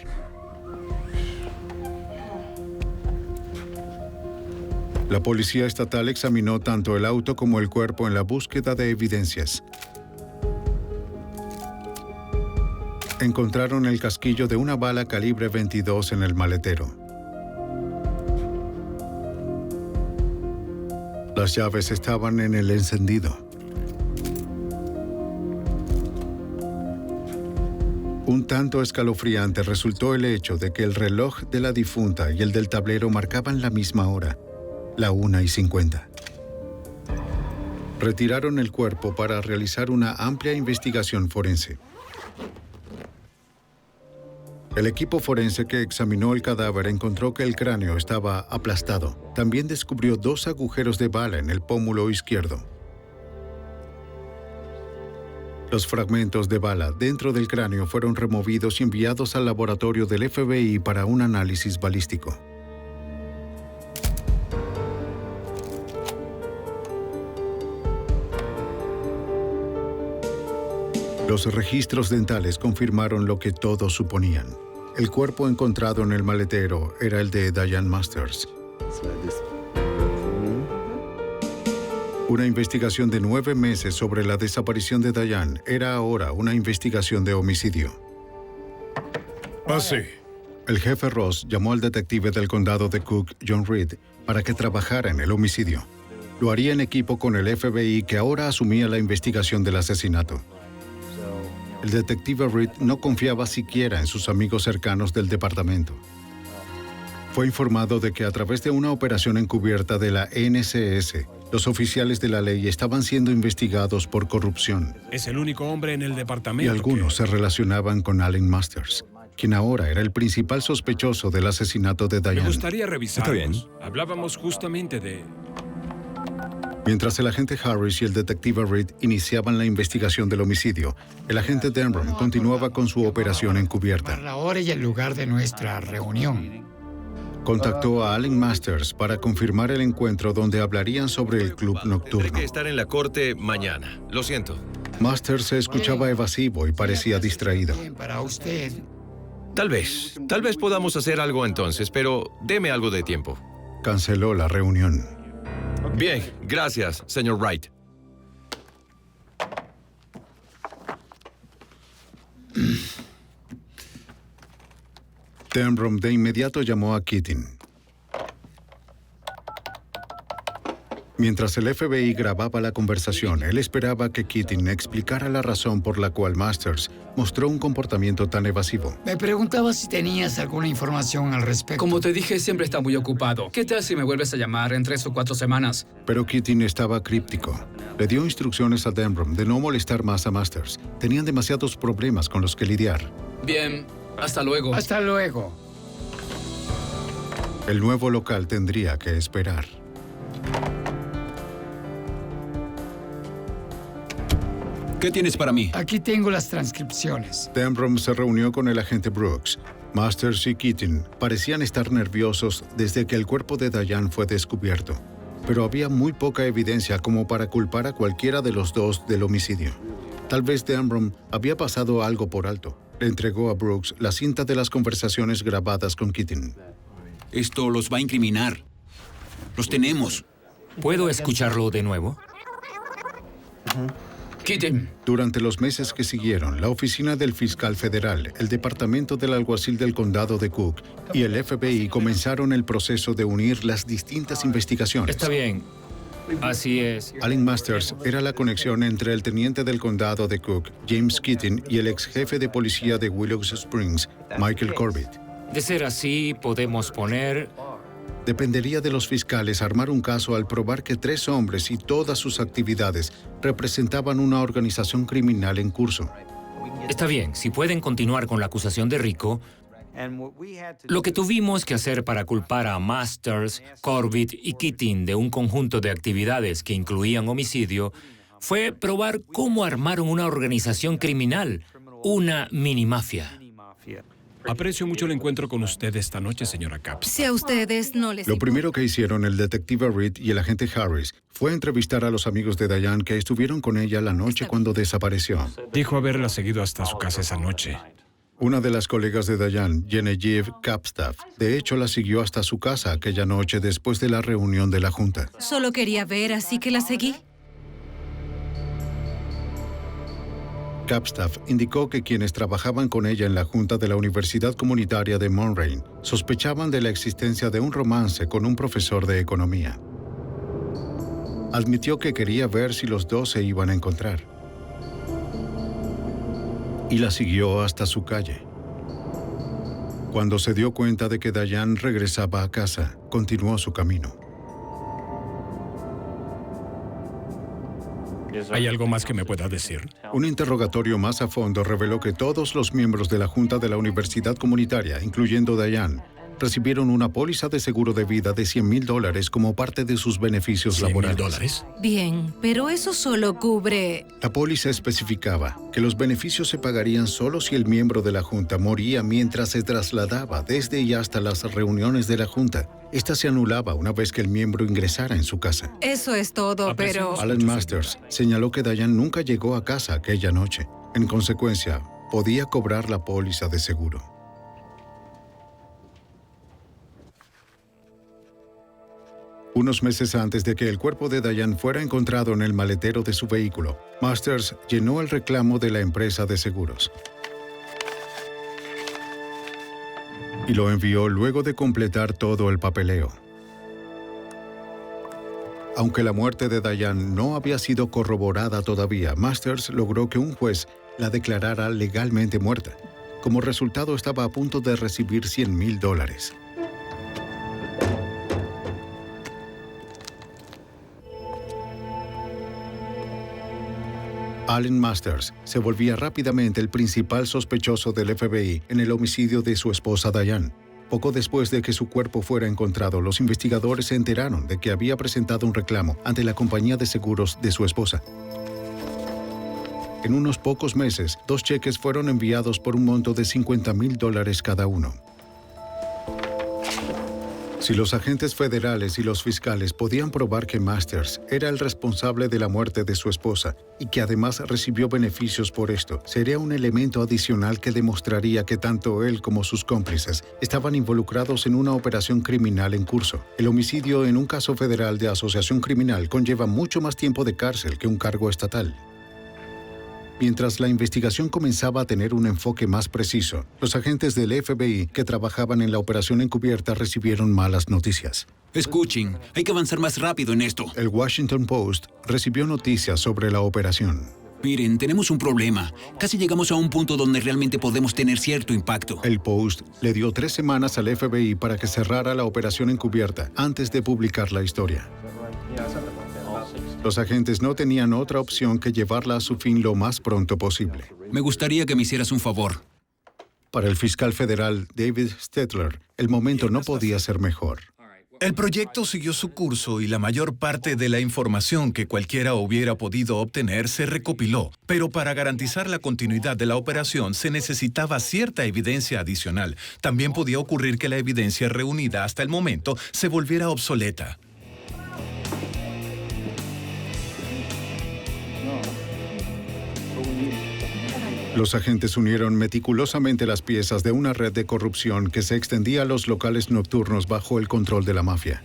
[SPEAKER 1] La policía estatal examinó tanto el auto como el cuerpo en la búsqueda de evidencias. Encontraron el casquillo de una bala calibre 22 en el maletero. Las llaves estaban en el encendido. Un tanto escalofriante resultó el hecho de que el reloj de la difunta y el del tablero marcaban la misma hora, la 1:50. Retiraron el cuerpo para realizar una amplia investigación forense. El equipo forense que examinó el cadáver encontró que el cráneo estaba aplastado. También descubrió 2 agujeros de bala en el pómulo izquierdo. Los fragmentos de bala dentro del cráneo fueron removidos y enviados al laboratorio del FBI para un análisis balístico. Los registros dentales confirmaron lo que todos suponían. El cuerpo encontrado en el maletero era el de Diane Masters. Una investigación de 9 meses sobre la desaparición de Diane era ahora una investigación de homicidio.
[SPEAKER 5] Sí.
[SPEAKER 1] El jefe Ross llamó al detective del condado de Cook, John Reed, para que trabajara en el homicidio. Lo haría en equipo con el FBI, que ahora asumía la investigación del asesinato. El detective Reed no confiaba siquiera en sus amigos cercanos del departamento. Fue informado de que a través de una operación encubierta de la NCS, los oficiales de la ley estaban siendo investigados por corrupción.
[SPEAKER 11] Es el único hombre en el
[SPEAKER 1] Y
[SPEAKER 11] departamento
[SPEAKER 1] algunos se relacionaban con Allen Masters, quien ahora era el principal sospechoso del asesinato de Diane.
[SPEAKER 11] Me gustaría revisarlos.
[SPEAKER 10] Está bien.
[SPEAKER 11] Hablábamos justamente de...
[SPEAKER 1] Mientras el agente Harris y el detective Reed iniciaban la investigación del homicidio, el agente Denbrough continuaba con su operación encubierta.
[SPEAKER 12] La hora y el lugar de nuestra reunión.
[SPEAKER 1] Contactó a Allen Masters para confirmar el encuentro donde hablarían sobre el club nocturno.
[SPEAKER 4] Tendré que estar en la corte mañana. Lo siento.
[SPEAKER 1] Masters se escuchaba evasivo y parecía distraído.
[SPEAKER 12] Para usted.
[SPEAKER 4] Tal vez podamos hacer algo entonces, pero deme algo de tiempo.
[SPEAKER 1] Canceló la reunión.
[SPEAKER 4] Bien, gracias, señor Wright.
[SPEAKER 1] Denbrough de inmediato llamó a Keating. Mientras el FBI grababa la conversación, él esperaba que Keating explicara la razón por la cual Masters mostró un comportamiento tan evasivo.
[SPEAKER 12] Me preguntaba si tenías alguna información al respecto.
[SPEAKER 2] Como te dije, siempre está muy ocupado. ¿Qué tal si me vuelves a llamar en 3 o 4 semanas?
[SPEAKER 1] Pero Keating estaba críptico. Le dio instrucciones a Denbrough de no molestar más a Masters. Tenían demasiados problemas con los que lidiar.
[SPEAKER 2] Bien, hasta luego.
[SPEAKER 12] Hasta luego.
[SPEAKER 1] El nuevo local tendría que esperar.
[SPEAKER 15] ¿Qué tienes para mí?
[SPEAKER 12] Aquí tengo las transcripciones.
[SPEAKER 1] Denbrough se reunió con el agente Brooks. Masters y Keating parecían estar nerviosos desde que el cuerpo de Diane fue descubierto, pero había muy poca evidencia como para culpar a cualquiera de los dos del homicidio. Tal vez Denbrough había pasado algo por alto. Le entregó a Brooks la cinta de las conversaciones grabadas con Keating.
[SPEAKER 15] Esto los va a incriminar. Los tenemos.
[SPEAKER 8] ¿Puedo escucharlo de nuevo?
[SPEAKER 2] Keating.
[SPEAKER 1] Durante los meses que siguieron, la oficina del fiscal federal, el departamento del alguacil del condado de Cook y el FBI comenzaron el proceso de unir las distintas investigaciones.
[SPEAKER 8] Está bien. Así es.
[SPEAKER 1] Allen Masters era la conexión entre el teniente del condado de Cook, James Keating, y el ex jefe de policía de Willow Springs, Michael Corbett.
[SPEAKER 8] De ser así, podemos poner...
[SPEAKER 1] Dependería de los fiscales armar un caso al probar que 3 hombres y todas sus actividades representaban una organización criminal en curso.
[SPEAKER 8] Está bien, si pueden continuar con la acusación de Rico, lo que tuvimos que hacer para culpar a Masters, Corbett y Keating de un conjunto de actividades que incluían homicidio fue probar cómo armaron una organización criminal, una minimafia.
[SPEAKER 11] Aprecio mucho el encuentro con usted esta noche, señora Capps.
[SPEAKER 16] Si a ustedes no les...
[SPEAKER 1] Lo primero que hicieron el detective Reed y el agente Harris fue entrevistar a los amigos de Diane que estuvieron con ella la noche cuando desapareció.
[SPEAKER 11] Dijo haberla seguido hasta su casa esa noche.
[SPEAKER 1] Una de las colegas de Diane, Genevieve Capstaff, de hecho la siguió hasta su casa aquella noche después de la reunión de la junta.
[SPEAKER 16] Solo quería ver, así que la seguí.
[SPEAKER 1] Capstaff indicó que quienes trabajaban con ella en la junta de la Universidad Comunitaria de Moraine sospechaban de la existencia de un romance con un profesor de economía. Admitió que quería ver si los dos se iban a encontrar. Y la siguió hasta su calle. Cuando se dio cuenta de que Diane regresaba a casa, continuó su camino.
[SPEAKER 11] ¿Hay algo más que me pueda decir?
[SPEAKER 1] Un interrogatorio más a fondo reveló que todos los miembros de la Junta de la Universidad Comunitaria, incluyendo Diane, recibieron una póliza de seguro de vida de $100,000 como parte de sus beneficios laborales.
[SPEAKER 16] Bien, pero eso solo cubre...
[SPEAKER 1] La póliza especificaba que los beneficios se pagarían solo si el miembro de la Junta moría mientras se trasladaba desde y hasta las reuniones de la Junta. Esta se anulaba una vez que el miembro ingresara en su casa.
[SPEAKER 16] Eso es todo, pero...
[SPEAKER 1] Allen Masters señaló que Diane nunca llegó a casa aquella noche. En consecuencia, podía cobrar la póliza de seguro. Unos meses antes de que el cuerpo de Diane fuera encontrado en el maletero de su vehículo, Masters llenó el reclamo de la empresa de seguros y lo envió luego de completar todo el papeleo. Aunque la muerte de Diane no había sido corroborada todavía, Masters logró que un juez la declarara legalmente muerta. Como resultado, estaba a punto de recibir $100,000. Allen Masters se volvía rápidamente el principal sospechoso del FBI en el homicidio de su esposa Diane. Poco después de que su cuerpo fuera encontrado, los investigadores se enteraron de que había presentado un reclamo ante la compañía de seguros de su esposa. En unos pocos meses, 2 cheques fueron enviados por un monto de $50,000 cada uno. Si los agentes federales y los fiscales podían probar que Masters era el responsable de la muerte de su esposa y que además recibió beneficios por esto, sería un elemento adicional que demostraría que tanto él como sus cómplices estaban involucrados en una operación criminal en curso. El homicidio en un caso federal de asociación criminal conlleva mucho más tiempo de cárcel que un cargo estatal. Mientras la investigación comenzaba a tener un enfoque más preciso, los agentes del FBI que trabajaban en la operación encubierta recibieron malas noticias.
[SPEAKER 15] Escuchen, hay que avanzar más rápido en esto.
[SPEAKER 1] El Washington Post recibió noticias sobre la operación.
[SPEAKER 15] Miren, tenemos un problema. Casi llegamos a un punto donde realmente podemos tener cierto impacto.
[SPEAKER 1] El Post le dio 3 semanas al FBI para que cerrara la operación encubierta antes de publicar la historia. Los agentes no tenían otra opción que llevarla a su fin lo más pronto posible.
[SPEAKER 15] Me gustaría que me hicieras un favor.
[SPEAKER 1] Para el fiscal federal David Stetler, el momento no podía ser mejor.
[SPEAKER 9] El proyecto siguió su curso y la mayor parte de la información que cualquiera hubiera podido obtener se recopiló, pero para garantizar la continuidad de la operación se necesitaba cierta evidencia adicional. También podía ocurrir que la evidencia reunida hasta el momento se volviera obsoleta.
[SPEAKER 1] Los agentes unieron meticulosamente las piezas de una red de corrupción que se extendía a los locales nocturnos bajo el control de la mafia.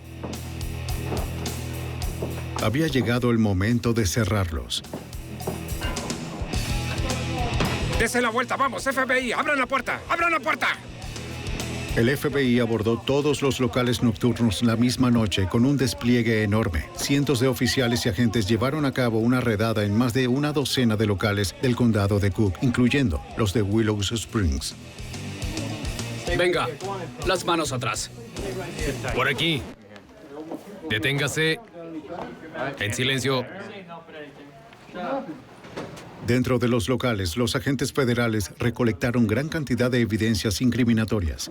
[SPEAKER 1] Había llegado el momento de cerrarlos.
[SPEAKER 17] ¡Dese la vuelta! ¡Vamos, FBI! ¡Abran la puerta! ¡Abran la puerta!
[SPEAKER 1] El FBI abordó todos los locales nocturnos la misma noche con un despliegue enorme. Cientos de oficiales y agentes llevaron a cabo una redada en más de una docena de locales del condado de Cook, incluyendo los de Willow Springs.
[SPEAKER 2] Venga, las manos atrás.
[SPEAKER 18] Por aquí. Deténgase. En silencio.
[SPEAKER 1] Dentro de los locales, los agentes federales recolectaron gran cantidad de evidencias incriminatorias.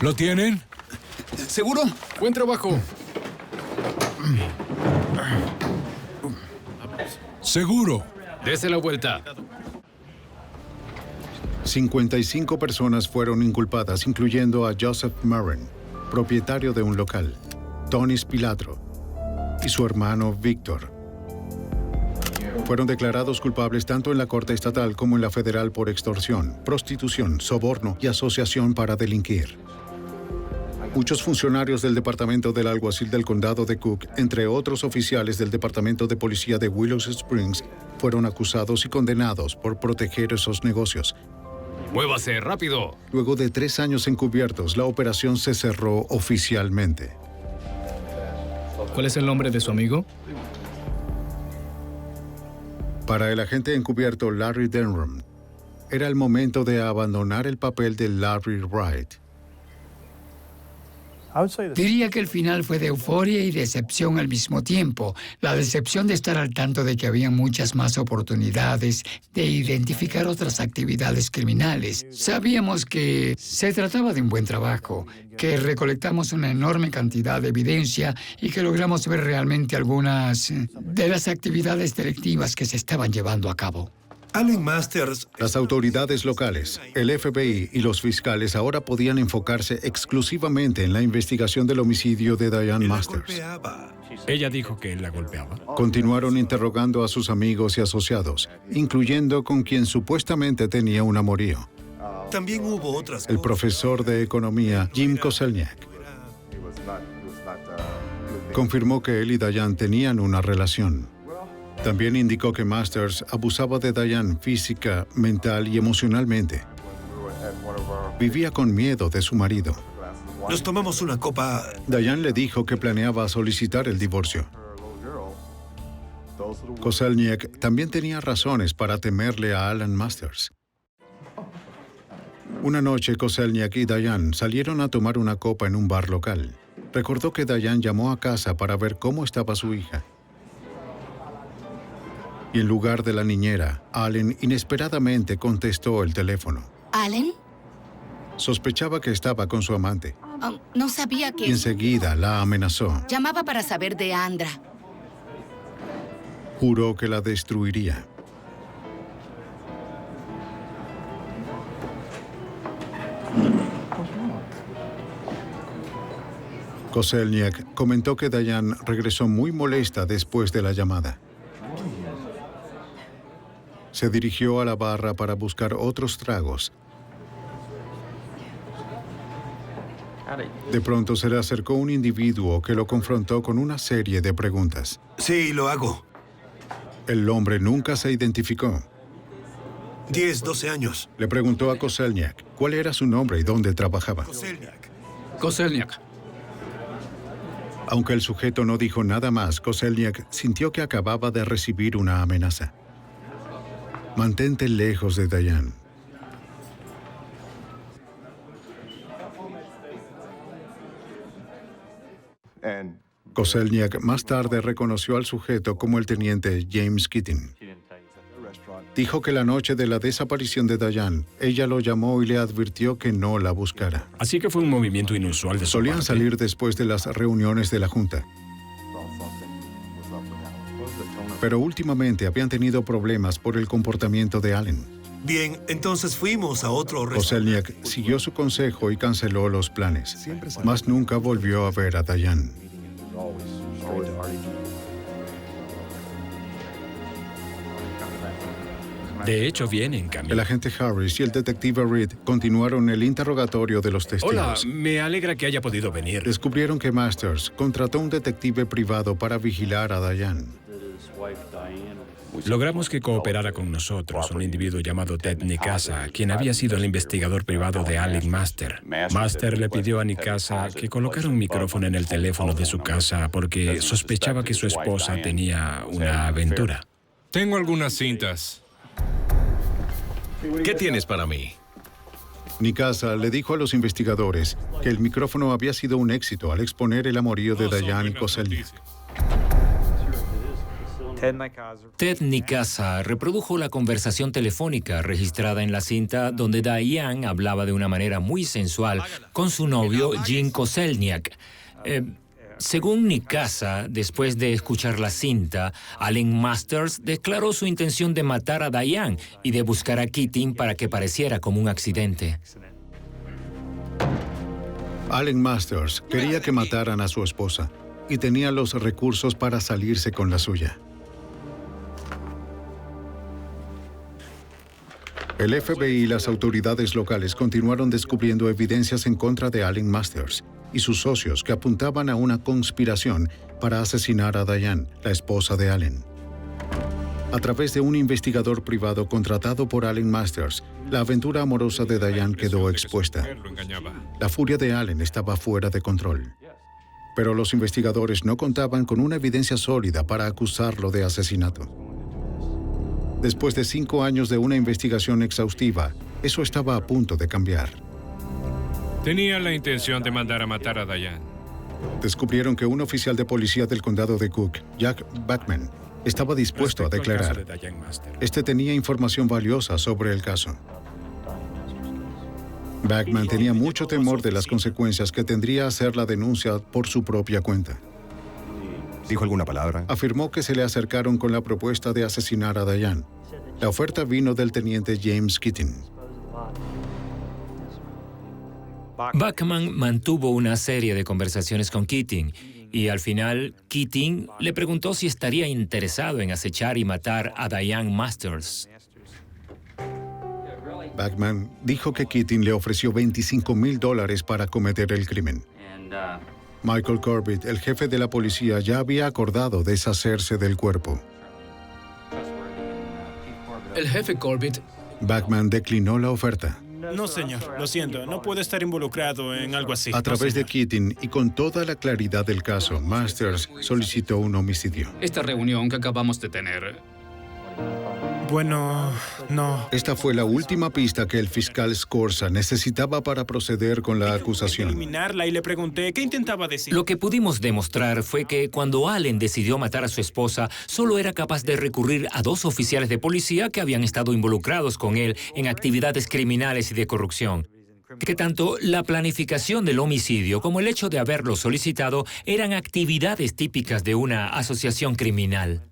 [SPEAKER 14] ¿Lo tienen?
[SPEAKER 15] ¿Seguro?
[SPEAKER 18] Buen trabajo.
[SPEAKER 14] Seguro.
[SPEAKER 18] Dese la vuelta.
[SPEAKER 1] 55 personas fueron inculpadas, incluyendo a Joseph Murren, propietario de un local, Tony Spilatro y su hermano Víctor. Fueron declarados culpables tanto en la Corte Estatal como en la Federal por extorsión, prostitución, soborno y asociación para delinquir. Muchos funcionarios del Departamento del Alguacil del Condado de Cook, entre otros oficiales del Departamento de Policía de Willow Springs, fueron acusados y condenados por proteger esos negocios.
[SPEAKER 18] Muévase, rápido.
[SPEAKER 1] Luego de 3 años encubiertos, la operación se cerró oficialmente.
[SPEAKER 2] ¿Cuál es el nombre de su amigo?
[SPEAKER 1] Para el agente encubierto Larry Denham, era el momento de abandonar el papel de Larry Wright.
[SPEAKER 12] Diría que el final fue de euforia y decepción al mismo tiempo. La decepción de estar al tanto de que había muchas más oportunidades de identificar otras actividades criminales. Sabíamos que se trataba de un buen trabajo, que recolectamos una enorme cantidad de evidencia y que logramos ver realmente algunas de las actividades delictivas que se estaban llevando a cabo.
[SPEAKER 6] Alan Masters.
[SPEAKER 1] Las autoridades locales, el FBI y los fiscales ahora podían enfocarse exclusivamente en la investigación del homicidio de Diane Masters.
[SPEAKER 11] Ella dijo que él la golpeaba.
[SPEAKER 1] Continuaron interrogando a sus amigos y asociados, incluyendo con quien supuestamente tenía un amorío.
[SPEAKER 6] También hubo otras
[SPEAKER 1] El profesor de economía, Jim Koselniak, confirmó que él y Diane tenían una relación. También indicó que Masters abusaba de Diane física, mental y emocionalmente. Vivía con miedo de su marido.
[SPEAKER 6] Nos tomamos una copa.
[SPEAKER 1] Diane le dijo que planeaba solicitar el divorcio. Koselniak también tenía razones para temerle a Alan Masters. Una noche, Koselniak y Diane salieron a tomar una copa en un bar local. Recordó que Diane llamó a casa para ver cómo estaba su hija. Y en lugar de la niñera, Allen inesperadamente contestó el teléfono.
[SPEAKER 19] ¿Allen?
[SPEAKER 1] Sospechaba que estaba con su amante.
[SPEAKER 19] No sabía que...
[SPEAKER 1] Y enseguida la amenazó.
[SPEAKER 19] Llamaba para saber de Andra.
[SPEAKER 1] Juró que la destruiría. Koselniak comentó que Diane regresó muy molesta después de la llamada. Se dirigió a la barra para buscar otros tragos. De pronto se le acercó un individuo que lo confrontó con una serie de preguntas.
[SPEAKER 20] Sí, lo hago.
[SPEAKER 1] El hombre nunca se identificó.
[SPEAKER 20] 10, 12 años.
[SPEAKER 1] Le preguntó a Koselniak cuál era su nombre y dónde trabajaba.
[SPEAKER 2] Koselniak.
[SPEAKER 1] Aunque el sujeto no dijo nada más, Koselniak sintió que acababa de recibir una amenaza. Mantente lejos de Dayan. Koselniak más tarde reconoció al sujeto como el teniente James Keating. Dijo que la noche de la desaparición de Dayan, ella lo llamó y le advirtió que no la buscara.
[SPEAKER 11] Así que fue un movimiento inusual de su
[SPEAKER 1] Solían
[SPEAKER 11] parte.
[SPEAKER 1] salir después de las reuniones de la Junta. Pero últimamente habían tenido problemas por el comportamiento de Allen.
[SPEAKER 20] Bien, entonces fuimos a otro restaurante.
[SPEAKER 1] Koselniak siguió su consejo y canceló los planes. Mas nunca volvió a ver a Dayan.
[SPEAKER 11] De hecho, viene en camino.
[SPEAKER 1] El agente Harris y el detective Reed continuaron el interrogatorio de los testigos.
[SPEAKER 11] Hola, me alegra que haya podido venir.
[SPEAKER 1] Descubrieron que Masters contrató un detective privado para vigilar a Dayan.
[SPEAKER 11] Logramos que cooperara con nosotros un individuo llamado Ted Nicasa, quien había sido el investigador privado de Allen Master. Master le pidió a Nicasa que colocara un micrófono en el teléfono de su casa porque sospechaba que su esposa tenía una aventura.
[SPEAKER 18] Tengo algunas cintas.
[SPEAKER 4] ¿Qué tienes para mí?
[SPEAKER 1] Nicasa le dijo a los investigadores que el micrófono había sido un éxito al exponer el amorío de Dayan y Koselniak.
[SPEAKER 8] Ted Nicasa reprodujo la conversación telefónica registrada en la cinta donde Dayan hablaba de una manera muy sensual con su novio Jim Koselniak. Según Nicasa, después de escuchar la cinta, Allen Masters declaró su intención de matar a Dayan y de buscar a Keating para que pareciera como un accidente.
[SPEAKER 1] Allen Masters quería que mataran a su esposa y tenía los recursos para salirse con la suya. El FBI y las autoridades locales continuaron descubriendo evidencias en contra de Allen Masters y sus socios que apuntaban a una conspiración para asesinar a Dayan, la esposa de Allen. A través de un investigador privado contratado por Allen Masters, la aventura amorosa de Dayan quedó expuesta. La furia de Allen estaba fuera de control. Pero los investigadores no contaban con una evidencia sólida para acusarlo de asesinato. Después de 5 años de una investigación exhaustiva, eso estaba a punto de cambiar.
[SPEAKER 18] Tenía la intención de mandar a matar a Dayan.
[SPEAKER 1] Descubrieron que un oficial de policía del condado de Cook, Jack Bachman, estaba dispuesto a declarar. Este tenía información valiosa sobre el caso. Bachman tenía mucho temor de las consecuencias que tendría hacer la denuncia por su propia cuenta.
[SPEAKER 10] ¿Dijo alguna palabra?
[SPEAKER 1] Afirmó que se le acercaron con la propuesta de asesinar a Dayan. La oferta vino del teniente James Keating.
[SPEAKER 8] Bachman mantuvo una serie de conversaciones con Keating y al final Keating le preguntó si estaría interesado en acechar y matar a Dayan Masters.
[SPEAKER 1] Bachman dijo que Keating le ofreció $25,000 para cometer el crimen. Michael Corbett, el jefe de la policía, ya había acordado deshacerse del cuerpo.
[SPEAKER 2] El jefe Corbett.
[SPEAKER 1] Bachman declinó la oferta.
[SPEAKER 21] No, señor. Lo siento. No puedo estar involucrado en algo así.
[SPEAKER 1] A través de Keating y con toda la claridad del caso, Masters solicitó un homicidio.
[SPEAKER 2] Esta reunión que acabamos de tener.
[SPEAKER 21] Bueno, no.
[SPEAKER 1] Esta fue la última pista que el fiscal Scorza necesitaba para proceder con la acusación.
[SPEAKER 21] Eliminarla y le pregunté qué intentaba decir.
[SPEAKER 8] Lo que pudimos demostrar fue que cuando Allen decidió matar a su esposa, solo era capaz de recurrir a 2 oficiales de policía que habían estado involucrados con él en actividades criminales y de corrupción. Que tanto la planificación del homicidio como el hecho de haberlo solicitado eran actividades típicas de una asociación criminal.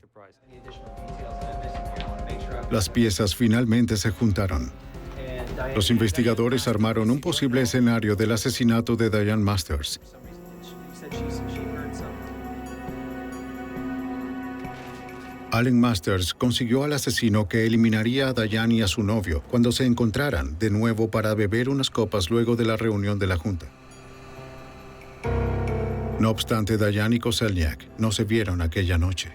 [SPEAKER 1] Las piezas finalmente se juntaron. Los investigadores armaron un posible escenario del asesinato de Dayan Masters. Allen Masters consiguió al asesino que eliminaría a Dayan y a su novio cuando se encontraran de nuevo para beber unas copas luego de la reunión de la Junta. No obstante, Diane y Koselniak no se vieron aquella noche.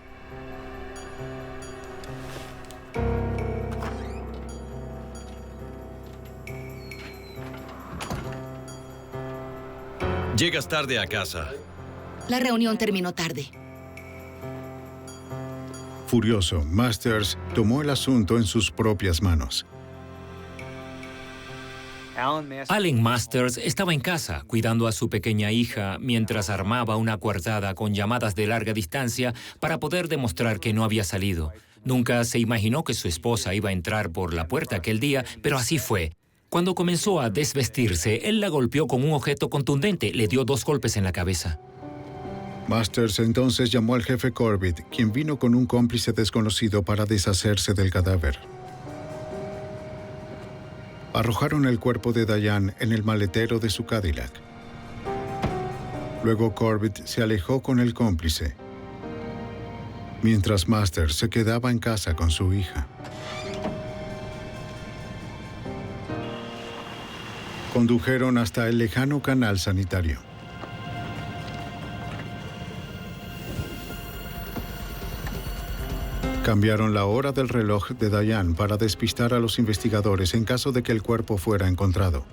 [SPEAKER 4] Llegas tarde a casa.
[SPEAKER 19] La reunión terminó tarde.
[SPEAKER 1] Furioso, Masters tomó el asunto en sus propias manos.
[SPEAKER 8] Allen Masters estaba en casa, cuidando a su pequeña hija, mientras armaba una coartada con llamadas de larga distancia para poder demostrar que no había salido. Nunca se imaginó que su esposa iba a entrar por la puerta aquel día, pero así fue. Cuando comenzó a desvestirse, él la golpeó con un objeto contundente, le dio 2 golpes en la cabeza.
[SPEAKER 1] Masters entonces llamó al jefe Corbett, quien vino con un cómplice desconocido para deshacerse del cadáver. Arrojaron el cuerpo de Diane en el maletero de su Cadillac. Luego Corbett se alejó con el cómplice, mientras Masters se quedaba en casa con su hija. Condujeron hasta el lejano canal sanitario. Cambiaron la hora del reloj de Diane para despistar a los investigadores en caso de que el cuerpo fuera encontrado.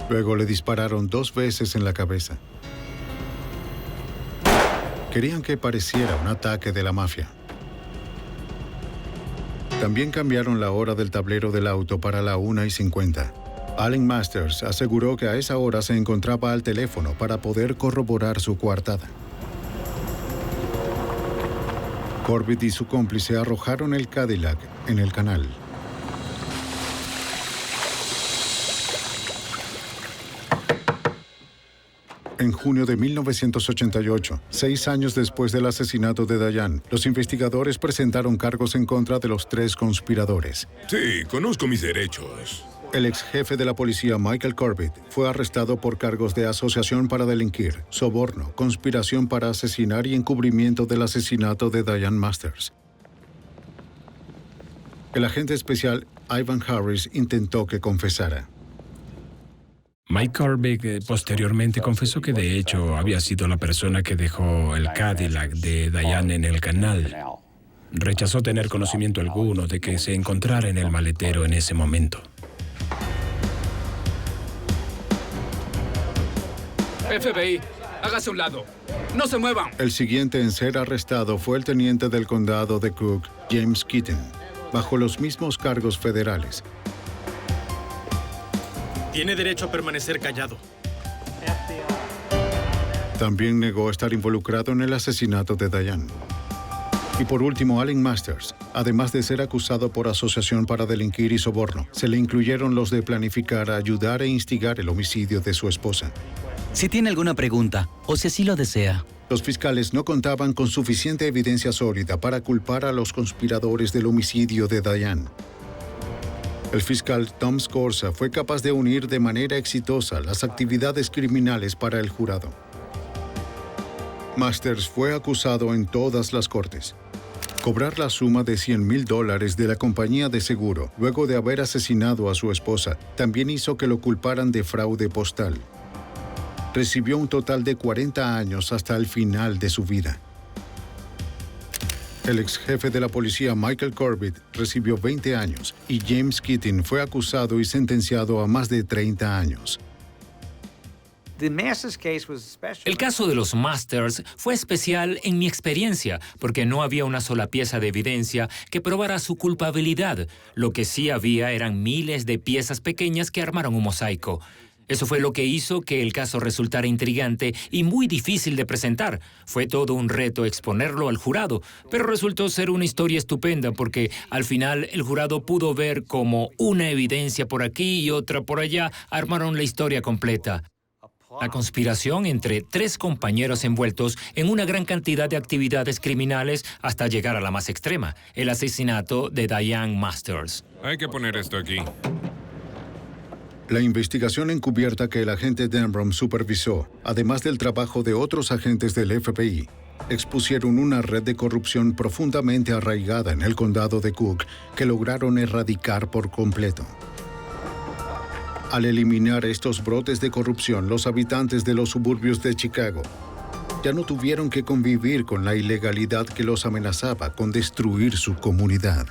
[SPEAKER 1] Luego le dispararon 2 veces en la cabeza. Querían que pareciera un ataque de la mafia. También cambiaron la hora del tablero del auto para la 1:50. Allen Masters aseguró que a esa hora se encontraba al teléfono para poder corroborar su coartada. Corbett y su cómplice arrojaron el Cadillac en el canal. En junio de 1988, 6 años después del asesinato de Diane, los investigadores presentaron cargos en contra de los 3 conspiradores.
[SPEAKER 5] Sí, conozco mis derechos.
[SPEAKER 1] El ex jefe de la policía, Michael Corbett, fue arrestado por cargos de asociación para delinquir, soborno, conspiración para asesinar y encubrimiento del asesinato de Diane Masters. El agente especial Ivan Harris intentó que confesara.
[SPEAKER 11] Mike Corbett posteriormente confesó que de hecho había sido la persona que dejó el Cadillac de Diane en el canal. Rechazó tener conocimiento alguno de que se encontrara en el maletero en ese momento.
[SPEAKER 2] FBI, hágase a un lado. ¡No se muevan!
[SPEAKER 1] El siguiente en ser arrestado fue el teniente del condado de Cook, James Keaton, bajo los mismos cargos federales.
[SPEAKER 21] Tiene derecho a permanecer callado.
[SPEAKER 1] También negó estar involucrado en el asesinato de Diane. Y por último, Allen Masters, además de ser acusado por asociación para delinquir y soborno, se le incluyeron los de planificar, ayudar e instigar el homicidio de su esposa.
[SPEAKER 7] Si tiene alguna pregunta, o si así lo desea.
[SPEAKER 1] Los fiscales no contaban con suficiente evidencia sólida para culpar a los conspiradores del homicidio de Diane. El fiscal Tom Scorza fue capaz de unir de manera exitosa las actividades criminales para el jurado. Masters fue acusado en todas las cortes. Cobrar la suma de $100,000 de la compañía de seguro luego de haber asesinado a su esposa también hizo que lo culparan de fraude postal. Recibió un total de 40 años hasta el final de su vida. El ex jefe de la policía Michael Corbett recibió 20 años y James Keaton fue acusado y sentenciado a más de 30 años.
[SPEAKER 8] El caso de los Masters fue especial en mi experiencia porque no había una sola pieza de evidencia que probara su culpabilidad. Lo que sí había eran miles de piezas pequeñas que armaron un mosaico. Eso fue lo que hizo que el caso resultara intrigante y muy difícil de presentar. Fue todo un reto exponerlo al jurado, pero resultó ser una historia estupenda porque al final el jurado pudo ver cómo una evidencia por aquí y otra por allá armaron la historia completa. La conspiración entre 3 compañeros envueltos en una gran cantidad de actividades criminales hasta llegar a la más extrema, el asesinato de Diane Masters.
[SPEAKER 18] Hay que poner esto aquí.
[SPEAKER 1] La investigación encubierta que el agente Denbrom supervisó, además del trabajo de otros agentes del FBI, expusieron una red de corrupción profundamente arraigada en el condado de Cook que lograron erradicar por completo. Al eliminar estos brotes de corrupción, los habitantes de los suburbios de Chicago ya no tuvieron que convivir con la ilegalidad que los amenazaba con destruir su comunidad.